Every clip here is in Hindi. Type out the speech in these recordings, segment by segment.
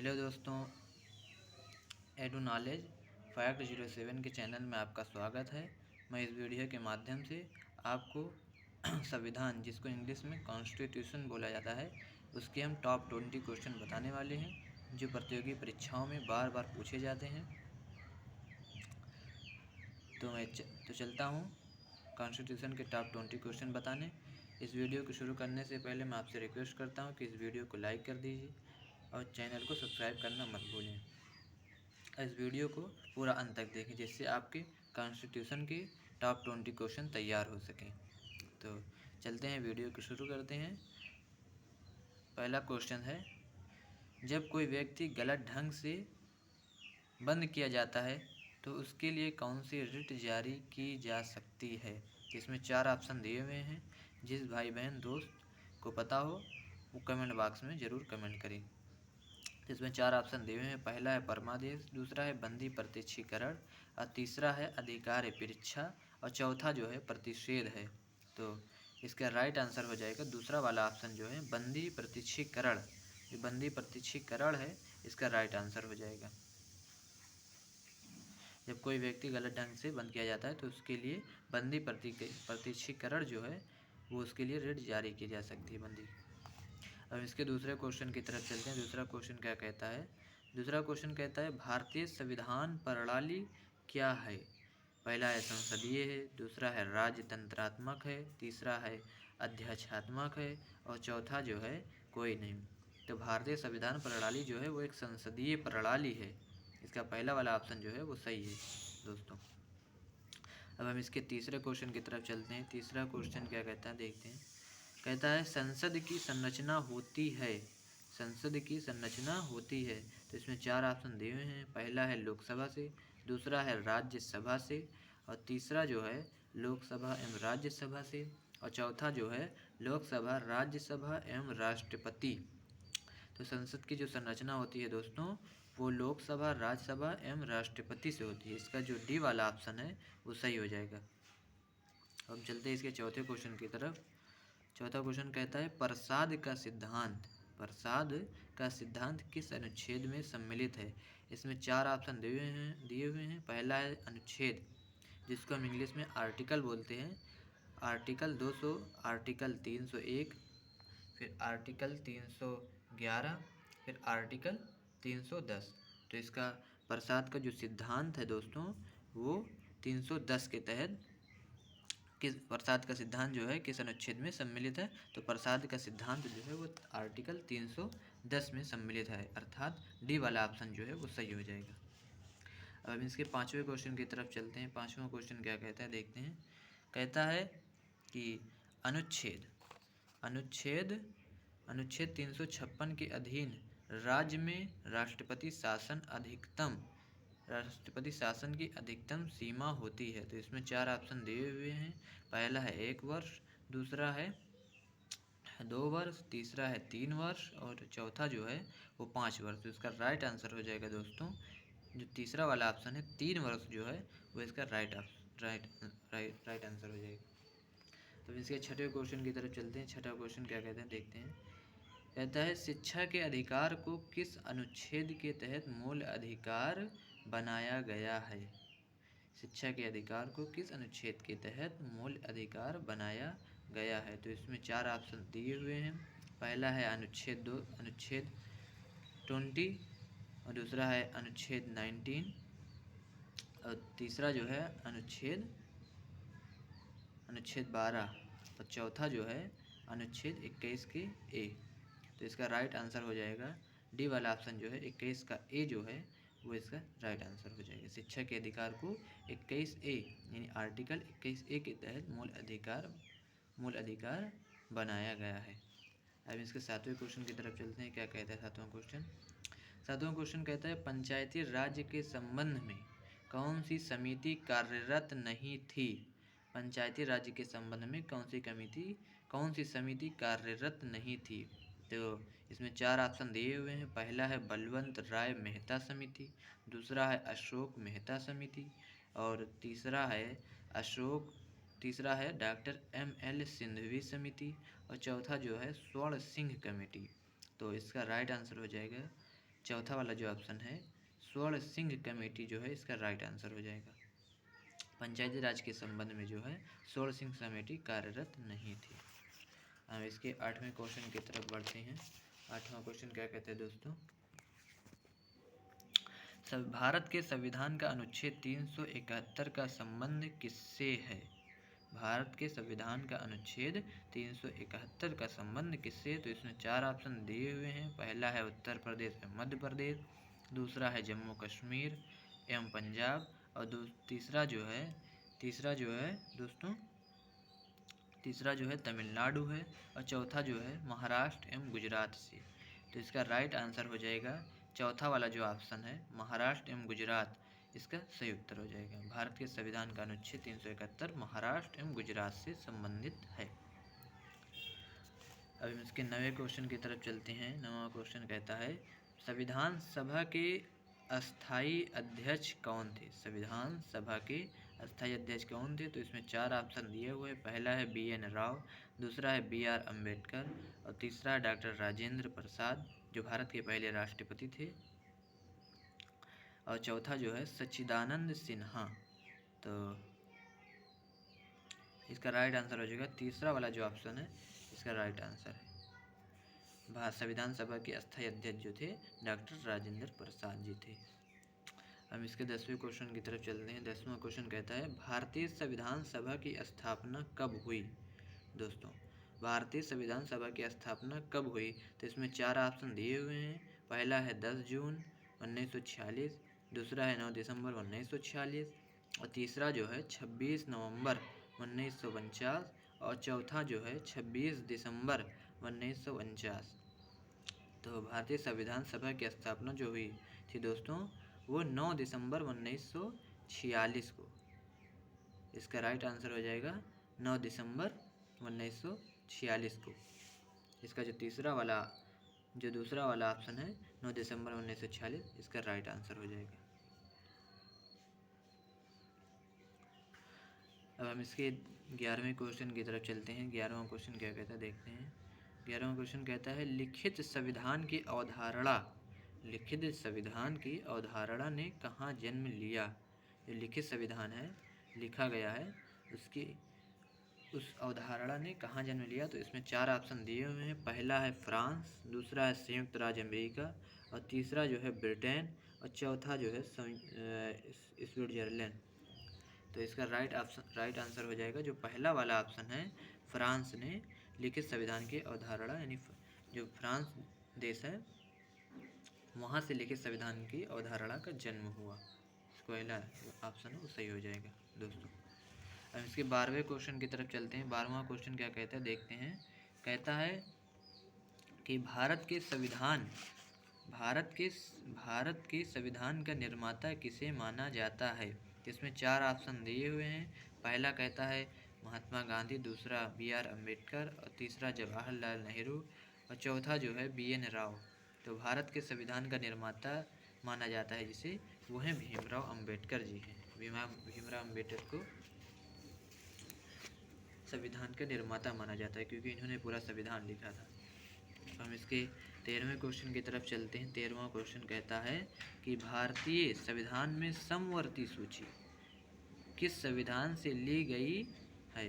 हेलो दोस्तों, एडू नॉलेज फैक्ट 07 के चैनल में आपका स्वागत है। मैं इस वीडियो के माध्यम से आपको संविधान, जिसको इंग्लिश में कॉन्स्टिट्यूशन बोला जाता है, उसके हम टॉप 20 क्वेश्चन बताने वाले हैं जो प्रतियोगी परीक्षाओं में बार बार पूछे जाते हैं। तो चलता हूँ कॉन्स्टिट्यूशन के टॉप 20 क्वेश्चन बताने। इस वीडियो को शुरू करने से पहले मैं आपसे रिक्वेस्ट करता हूँ कि इस वीडियो को लाइक कर दीजिए और चैनल को सब्सक्राइब करना मत भूलें। इस वीडियो को पूरा अंत तक देखें जिससे आपके कॉन्स्टिट्यूशन के टॉप 20 क्वेश्चन तैयार हो सकें। तो चलते हैं, वीडियो को शुरू करते हैं। पहला क्वेश्चन है, जब कोई व्यक्ति गलत ढंग से बंद किया जाता है तो उसके लिए कौन सी रिट जारी की जा सकती है। इसमें 4 ऑप्शन दिए हुए हैं। जिस भाई बहन दोस्त को पता हो वो कमेंट बॉक्स में ज़रूर कमेंट करें। इसमें 4 ऑप्शन दिए हुए हैं। पहला है परमादेश, दूसरा है बंदी प्रत्यक्षीकरण, और तीसरा है अधिकार परीक्षा, और चौथा जो है प्रतिषेध है। तो इसका राइट आंसर हो जाएगा दूसरा वाला ऑप्शन जो है बंदी प्रत्यक्षीकरण। जो बंदी प्रत्यक्षीकरण है इसका राइट आंसर हो जाएगा। जब कोई व्यक्ति गलत ढंग से बंद किया जाता है तो उसके लिए बंदी प्रत्यक्षीकरण जो है वो उसके लिए रिट जारी की जा सकती है, बंदी। अब इसके दूसरे क्वेश्चन की तरफ चलते हैं। दूसरा क्वेश्चन क्या कहता है? दूसरा क्वेश्चन कहता है भारतीय संविधान प्रणाली क्या है। पहला है संसदीय है, दूसरा है राजतंत्रात्मक है, तीसरा है अध्यक्षात्मक है, और चौथा जो है कोई नहीं। तो भारतीय संविधान प्रणाली जो है वो एक संसदीय प्रणाली है। इसका पहला वाला ऑप्शन जो है वो सही है दोस्तों। अब हम इसके तीसरे क्वेश्चन की तरफ चलते हैं। तीसरा क्वेश्चन क्या कहता है देखते हैं। कहता है संसद की संरचना होती है। संसद की संरचना होती है। तो इसमें 4 ऑप्शन दिए हुए हैं। पहला है लोकसभा से, दूसरा है राज्यसभा से, और तीसरा जो है लोकसभा एवं राज्यसभा से, और चौथा जो है लोकसभा, राज्यसभा एवं राष्ट्रपति। तो संसद की जो संरचना होती है दोस्तों वो लोकसभा, राज्यसभा एवं राष्ट्रपति से होती है। इसका जो डी वाला ऑप्शन है वो सही हो जाएगा। अब चलते हैं इसके चौथे क्वेश्चन की तरफ। चौथा क्वेश्चन कहता है प्रसाद का सिद्धांत, प्रसाद का सिद्धांत किस अनुच्छेद में सम्मिलित है। इसमें 4 ऑप्शन दिए हुए हैं। पहला है अनुच्छेद, जिसको हम इंग्लिश में आर्टिकल बोलते हैं। आर्टिकल 200, आर्टिकल 301, फिर आर्टिकल 311, फिर आर्टिकल 310। तो इसका प्रसाद का जो सिद्धांत है दोस्तों वो 310 के तहत किस प्रसाद का सिद्धांत जो है किस अनुच्छेद में सम्मिलित है। तो प्रसाद का सिद्धांत जो है वो आर्टिकल 310 में सम्मिलित है, अर्थात डी वाला ऑप्शन जो है वो सही हो जाएगा। अब इसके पाँचवें क्वेश्चन की तरफ चलते हैं। पाँचवा क्वेश्चन क्या कहता है देखते हैं। कहता है कि अनुच्छेद अनुच्छेद अनुच्छेद 356 के अधीन राज्य में राष्ट्रपति शासन की अधिकतम सीमा होती है। तो इसमें 4 ऑप्शन दिए हुए हैं। पहला है 1 वर्ष, दूसरा है 2 वर्ष, तीसरा है 3 वर्ष, और चौथा जो है वो 5 वर्ष। तो इसका राइट आंसर हो जाएगा दोस्तों जो तीसरा वाला ऑप्शन है 3 वर्ष जो है वो इसका राइट आंसर हो जाएगा। तो इसके छठे क्वेश्चन की तरफ चलते हैं। छठा क्वेश्चन क्या कहते हैं देखते हैं। कहता है शिक्षा के अधिकार को किस अनुच्छेद के तहत मूल अधिकार बनाया गया है। शिक्षा के अधिकार को किस अनुच्छेद के तहत मूल अधिकार बनाया गया है। तो इसमें 4 ऑप्शन दिए हुए हैं। पहला है अनुच्छेद 20, और दूसरा है अनुच्छेद 19, और तीसरा जो है अनुच्छेद 12, और चौथा जो है अनुच्छेद 21 के ए। तो इसका राइट आंसर हो जाएगा डी वाला ऑप्शन जो है 21 का ए जो है वो इसका राइट आंसर हो जाएगा। शिक्षा के अधिकार को 21 ए यानी आर्टिकल 21 ए के तहत मूल अधिकार बनाया गया है। अब इसके सातवें क्वेश्चन की तरफ चलते हैं। क्या कहता है सातवां क्वेश्चन कहता है पंचायती राज्य के संबंध में कौन सी समिति कार्यरत नहीं थी। पंचायती राज्य के संबंध में कौन सी समिति कार्यरत नहीं थी। तो इसमें 4 ऑप्शन दिए हुए हैं। पहला है बलवंत राय मेहता समिति, दूसरा है अशोक मेहता समिति, और तीसरा है डॉक्टर ML सिंघवी समिति, और चौथा जो है स्वर्ण सिंह कमेटी। तो इसका राइट आंसर हो जाएगा चौथा वाला जो ऑप्शन है स्वर्ण सिंह कमेटी जो है इसका राइट आंसर हो जाएगा। पंचायती राज के संबंध में जो है स्वर्ण सिंह कमेटी कार्यरत नहीं थी। अब इसके 8वें क्वेश्चन की तरफ बढ़ते हैं। 8वां क्वेश्चन क्या कहते हैं दोस्तों, भारत के संविधान का अनुच्छेद 371 का संबंध किससे है? भारत के संविधान का अनुच्छेद 371 का संबंध किससे? तो इसमें 4 ऑप्शन दिए हुए हैं। पहला है उत्तर प्रदेश एवं मध्य प्रदेश, दूसरा है जम्मू कश्मीर एवं पंजाब, और तीसरा जो है दोस्तों तीसरा जो है तमिलनाडु है, और चौथा जो है महाराष्ट्र एवं गुजरात से। तो इसका राइट आंसर हो जाएगा चौथा वाला जो ऑप्शन है महाराष्ट्र एवं गुजरात, इसका सही उत्तर हो जाएगा। भारत के संविधान का अनुच्छेद 371 महाराष्ट्र एवं गुजरात से संबंधित है। अब इसके 9वें क्वेश्चन की तरफ चलते हैं। 9वां क्वेश्चन कहता है संविधान सभा के अस्थाई अध्यक्ष कौन थे? संविधान सभा के अस्थाई अध्यक्ष कौन थे? तो इसमें 4 ऑप्शन दिए हुए हैं। पहला है BN राव, दूसरा है BR अम्बेडकर, और तीसरा है डॉक्टर राजेंद्र प्रसाद जो भारत के पहले राष्ट्रपति थे, और चौथा जो है सच्चिदानंद सिन्हा। तो इसका राइट आंसर हो जाएगा तीसरा वाला जो ऑप्शन है, इसका राइट आंसर है। संविधान सभा के अस्थायी अध्यक्ष जो थे डॉक्टर राजेंद्र प्रसाद जी थे। हम इसके 10वें क्वेश्चन की तरफ चलते हैं। 10वां क्वेश्चन कहता है भारतीय संविधान सभा की स्थापना कब हुई? दोस्तों भारतीय संविधान सभा की स्थापना कब हुई? तो इसमें 4 ऑप्शन दिए हुए हैं। पहला है 10 जून 1946, दूसरा है 9 दिसंबर 1946, और तीसरा जो है 26 नवंबर 1949, और चौथा जो है 26 दिसंबर 1949। तो भारतीय संविधान सभा की स्थापना जो हुई थी दोस्तों वो 9 दिसंबर 1946 को। इसका राइट आंसर हो जाएगा 9 दिसंबर 1946 को। इसका जो दूसरा वाला ऑप्शन है 9 दिसंबर 1946, इसका राइट आंसर हो जाएगा। अब हम इसके 11वें क्वेश्चन की तरफ चलते हैं। 11वां क्वेश्चन क्या कहता है देखते हैं। 11वां क्वेश्चन कहता है लिखित संविधान की अवधारणा ने कहाँ जन्म लिया? जो लिखित संविधान है लिखा गया है उस अवधारणा ने कहाँ जन्म लिया? तो इसमें 4 ऑप्शन दिए हुए हैं। पहला है फ्रांस, दूसरा है संयुक्त राज्य अमेरिका, और तीसरा जो है ब्रिटेन, और चौथा जो है स्विट्जरलैंड। तो इसका राइट आंसर हो जाएगा जो पहला वाला ऑप्शन है फ्रांस ने लिखित संविधान की अवधारणा, यानी जो फ्रांस देश है वहाँ से लिखित संविधान की अवधारणा का जन्म हुआ। पहला ऑप्शन है वो सही हो जाएगा दोस्तों। अब इसके 12वें क्वेश्चन की तरफ चलते हैं। 12वां क्वेश्चन क्या कहता है देखते हैं। कहता है कि भारत के संविधान का निर्माता किसे माना जाता है? इसमें 4 ऑप्शन दिए हुए हैं। पहला कहता है महात्मा गांधी, दूसरा BR अम्बेडकर, और तीसरा जवाहरलाल नेहरू, और चौथा जो है BN राव। तो भारत के संविधान का निर्माता माना जाता है जिसे वो हैं भीमराव अम्बेडकर जी हैं। भीमराव अम्बेडकर को संविधान का निर्माता माना जाता है क्योंकि इन्होंने पूरा संविधान लिखा था। हम इसके 13वें क्वेश्चन की तरफ चलते हैं। 13वां क्वेश्चन कहता है कि भारतीय संविधान में समवर्ती सूची किस संविधान से ली गई है?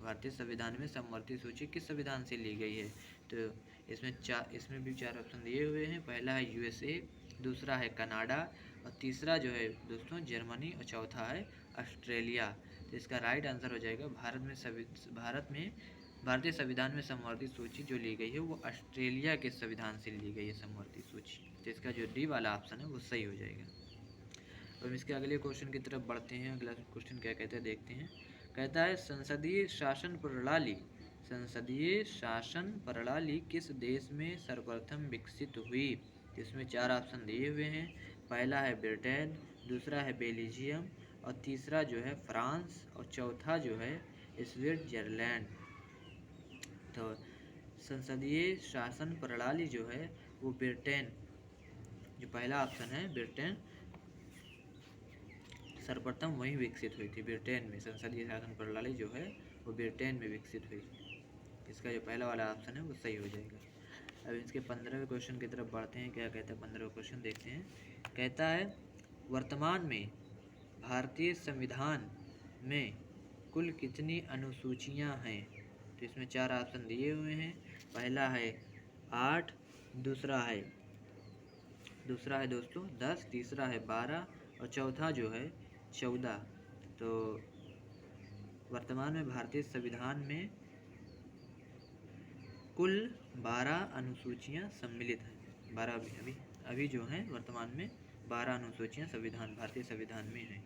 भारतीय संविधान में समवर्ती सूची किस संविधान से ली गई है? तो इसमें भी 4 ऑप्शन दिए हुए हैं। पहला है USA, दूसरा है कनाडा, और तीसरा जो है दोस्तों जर्मनी, और चौथा है ऑस्ट्रेलिया। तो इसका राइट आंसर हो जाएगा भारतीय संविधान में समवर्ती सूची जो ली गई है वो ऑस्ट्रेलिया के संविधान से ली गई है समवर्ती सूची। तो इसका जो डी वाला ऑप्शन है वो सही हो जाएगा। तो हम इसके अगले क्वेश्चन की तरफ बढ़ते हैं। अगला क्वेश्चन क्या कहते हैं देखते हैं। कहता है संसदीय शासन प्रणाली किस देश में सर्वप्रथम विकसित हुई? इसमें 4 ऑप्शन दिए हुए हैं। पहला है ब्रिटेन, दूसरा है बेल्जियम, और तीसरा जो है फ्रांस, और चौथा जो है स्विट्जरलैंड। तो संसदीय शासन प्रणाली जो है वो ब्रिटेन, जो पहला ऑप्शन है ब्रिटेन, सर्वप्रथम वहीं विकसित हुई थी ब्रिटेन में। संसदीय शासन प्रणाली जो है वो ब्रिटेन में विकसित हुई। इसका जो पहला वाला ऑप्शन है वो सही हो जाएगा। अब इसके 15वें क्वेश्चन की तरफ बढ़ते हैं। क्या कहता है 15वां क्वेश्चन, देखते हैं। कहता है वर्तमान में भारतीय संविधान में कुल कितनी अनुसूचियां हैं? तो इसमें 4 ऑप्शन दिए हुए हैं। पहला है 8, दूसरा है दोस्तों 10, तीसरा है 12 और चौथा जो है 14। तो वर्तमान में भारतीय संविधान में कुल 12 अनुसूचियां सम्मिलित हैं। 12 अभी जो हैं वर्तमान में 12 अनुसूचियां भारतीय संविधान में हैं।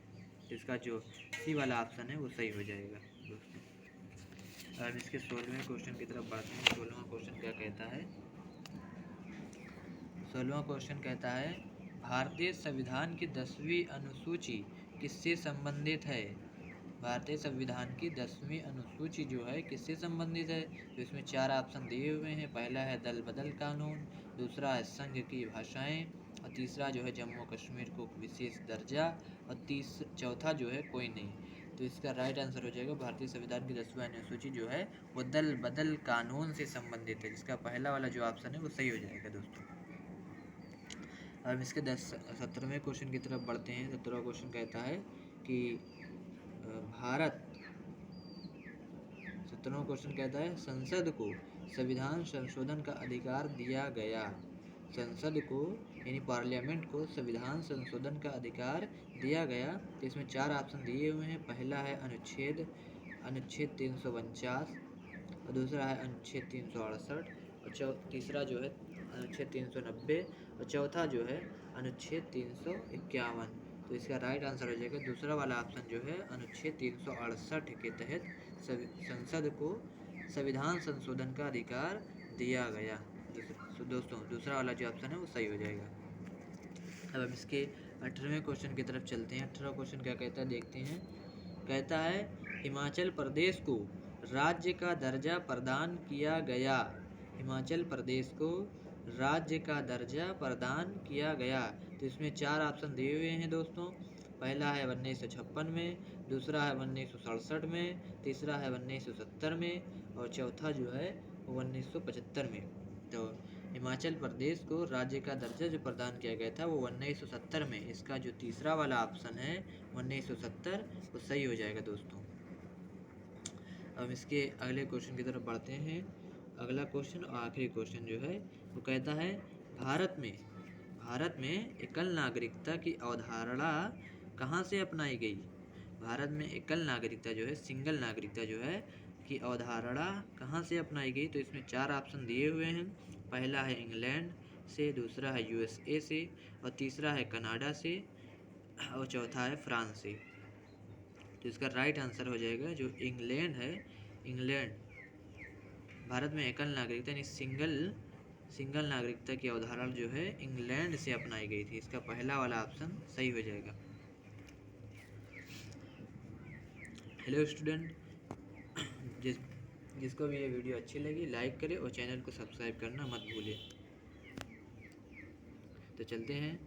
इसका जो सी वाला ऑप्शन है वो सही हो जाएगा दोस्तों। अब इसके 16वें क्वेश्चन की तरफ बढ़ते हैं। 16वां क्वेश्चन क्या कहता है? 16वां क्वेश्चन कहता है भारतीय संविधान की 10वीं अनुसूची किससे संबंधित है? भारतीय संविधान की 10वीं अनुसूची जो है किससे संबंधित है? तो इसमें 4 ऑप्शन दिए हुए हैं। पहला है दल बदल कानून, दूसरा है संघ की भाषाएं और तीसरा जो है जम्मू कश्मीर को विशेष दर्जा और चौथा जो है कोई नहीं। तो इसका राइट आंसर हो जाएगा भारतीय संविधान की 10वीं अनुसूची जो है वो दल बदल कानून से संबंधित है, जिसका पहला वाला जो ऑप्शन है वो सही हो जाएगा दोस्तों। अब इसके 17वें क्वेश्चन की तरफ बढ़ते हैं। 17वां क्वेश्चन कहता है कि 17वां क्वेश्चन कहता है संसद को संविधान संशोधन का अधिकार दिया गया। संसद को यानी पार्लियामेंट को संविधान संशोधन का अधिकार दिया गया। तो इसमें 4 ऑप्शन दिए हुए हैं। पहला है अनुच्छेद 349 और दूसरा है अनुच्छेद 368 और तीसरा जो है अनुच्छेद 390 और चौथा जो है अनुच्छेद 351। तो इसका राइट आंसर हो जाएगा दूसरा वाला ऑप्शन जो है अनुच्छेद 368 के तहत संसद को संविधान संशोधन का अधिकार दिया गया। दोस्तों दूसरा वाला जो ऑप्शन है वो सही हो जाएगा। अब हम इसके 18वें क्वेश्चन की तरफ चलते हैं। 18वां क्वेश्चन क्या कहता है देखते हैं। कहता है हिमाचल प्रदेश को राज्य का दर्जा प्रदान किया गया। हिमाचल प्रदेश को राज्य का दर्जा प्रदान किया गया। तो इसमें 4 ऑप्शन दिए हुए हैं दोस्तों। पहला है 1956 में, दूसरा है 1967 में, तीसरा है 1970 में और चौथा जो है 1975 में। तो हिमाचल प्रदेश को राज्य का दर्जा जो प्रदान किया गया था वो 1970 में। इसका जो तीसरा वाला ऑप्शन है 1970 वो सही हो जाएगा दोस्तों। अब इसके अगले क्वेश्चन की तरफ बढ़ते हैं। अगला क्वेश्चन और आखिरी क्वेश्चन जो है वो कहता है भारत में एकल नागरिकता की अवधारणा कहाँ से अपनाई गई? भारत में एकल नागरिकता जो है सिंगल नागरिकता जो है की अवधारणा कहाँ से अपनाई गई? तो इसमें 4 ऑप्शन दिए हुए हैं। पहला है इंग्लैंड से, दूसरा है USA से और तीसरा है कनाडा से और चौथा है फ्रांस से। तो इसका राइट आंसर हो जाएगा जो इंग्लैंड है। इंग्लैंड भारत में एकल नागरिकता यानी सिंगल नागरिकता की अवधारणा जो है इंग्लैंड से अपनाई गई थी। इसका पहला वाला ऑप्शन सही हो जाएगा। हेलो स्टूडेंट, जिसको भी ये वीडियो अच्छी लगी लाइक करें और चैनल को सब्सक्राइब करना मत भूलें। तो चलते हैं